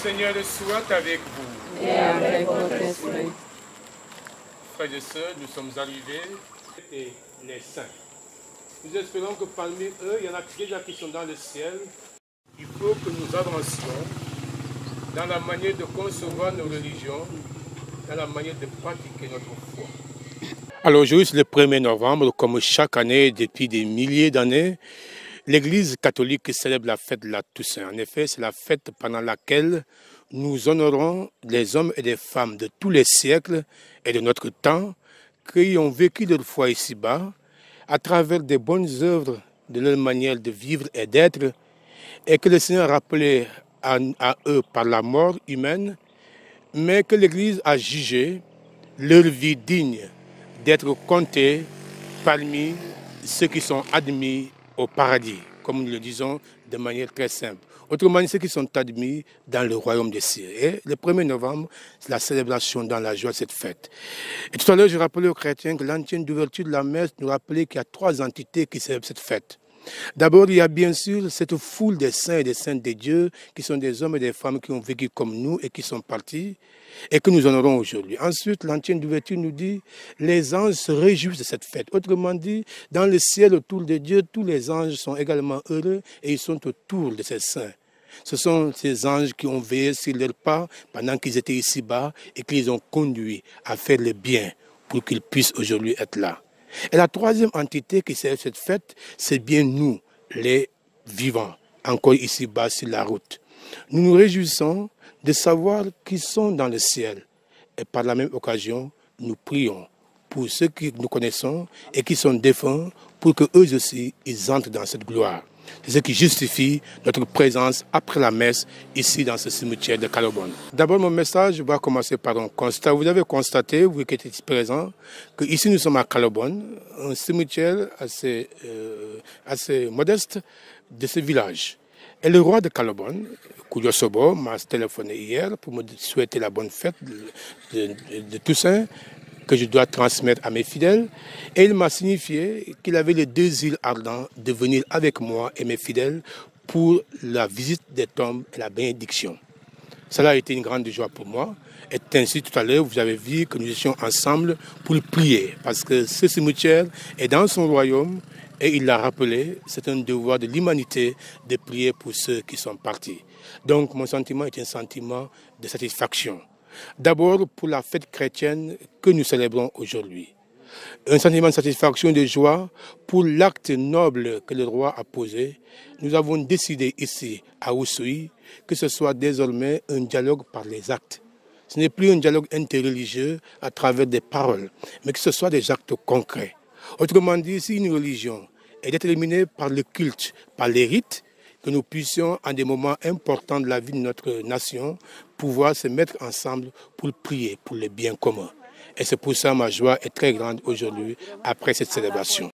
Seigneur soit avec vous. Et avec votre esprit. Frères et sœurs, nous sommes arrivés et les saints. Nous espérons que parmi eux, il y en a déjà qui sont dans le ciel. Il faut que nous avancions dans la manière de concevoir nos religions, dans la manière de pratiquer notre foi. Alors aujourd'hui, c'est le 1er novembre, comme chaque année depuis des milliers d'années, l'Église catholique célèbre la fête de la Toussaint. En effet, c'est la fête pendant laquelle nous honorons les hommes et les femmes de tous les siècles et de notre temps qui ont vécu leur foi ici-bas à travers des bonnes œuvres de leur manière de vivre et d'être, et que le Seigneur a rappelé à eux par la mort humaine, mais que l'Église a jugé leur vie digne d'être comptée parmi ceux qui sont admis au paradis, comme nous le disons de manière très simple. Autrement dit, ceux qui sont admis dans le royaume des cieux. Et le 1er novembre, c'est la célébration dans la joie de cette fête. Et tout à l'heure, je rappelais aux chrétiens que l'antienne d'ouverture de la messe nous rappelait qu'il y a 3 entités qui célèbrent cette fête. D'abord, il y a bien sûr cette foule des saints et des saintes de Dieu qui sont des hommes et des femmes qui ont vécu comme nous et qui sont partis et que nous honorons aujourd'hui. Ensuite, l'antienne d'ouverture nous dit les anges se réjouissent de cette fête. Autrement dit, dans le ciel autour de Dieu, tous les anges sont également heureux et ils sont autour de ces saints. Ce sont ces anges qui ont veillé sur leurs pas pendant qu'ils étaient ici-bas et qui les ont conduits à faire le bien pour qu'ils puissent aujourd'hui être là. Et la 3e entité qui célèbre cette fête, c'est bien nous, les vivants, encore ici-bas sur la route. Nous nous réjouissons de savoir qu'ils sont dans le ciel. Et par la même occasion, nous prions pour ceux que nous connaissons et qui sont défunts, pour qu'eux aussi, ils entrent dans cette gloire. C'est ce qui justifie notre présence après la messe ici dans ce cimetière de Calobone. D'abord, mon message va commencer par un constat. Vous avez constaté, vous qui êtes ici présents, qu'ici nous sommes à Calobone, un cimetière assez modeste de ce village. Et le roi de Calobone, Koudio Sobo, m'a téléphoné hier pour me souhaiter la bonne fête de Toussaint, que je dois transmettre à mes fidèles. Et il m'a signifié qu'il avait le désir ardent de venir avec moi et mes fidèles pour la visite des tombes et la bénédiction. Cela a été une grande joie pour moi. Et ainsi, tout à l'heure, vous avez vu que nous étions ensemble pour prier. Parce que ce cimetière est dans son royaume et il l'a rappelé, c'est un devoir de l'humanité de prier pour ceux qui sont partis. Donc mon sentiment est un sentiment de satisfaction. D'abord pour la fête chrétienne que nous célébrons aujourd'hui. Un sentiment de satisfaction et de joie pour l'acte noble que le roi a posé. Nous avons décidé ici, à Oussouye, que ce soit désormais un dialogue par les actes. Ce n'est plus un dialogue interreligieux à travers des paroles, mais que ce soit des actes concrets. Autrement dit, si une religion est déterminée par le culte, par les rites, que nous puissions, en des moments importants de la vie de notre nation, pouvoir se mettre ensemble pour prier pour le bien commun. Et c'est pour ça que ma joie est très grande aujourd'hui, après cette célébration.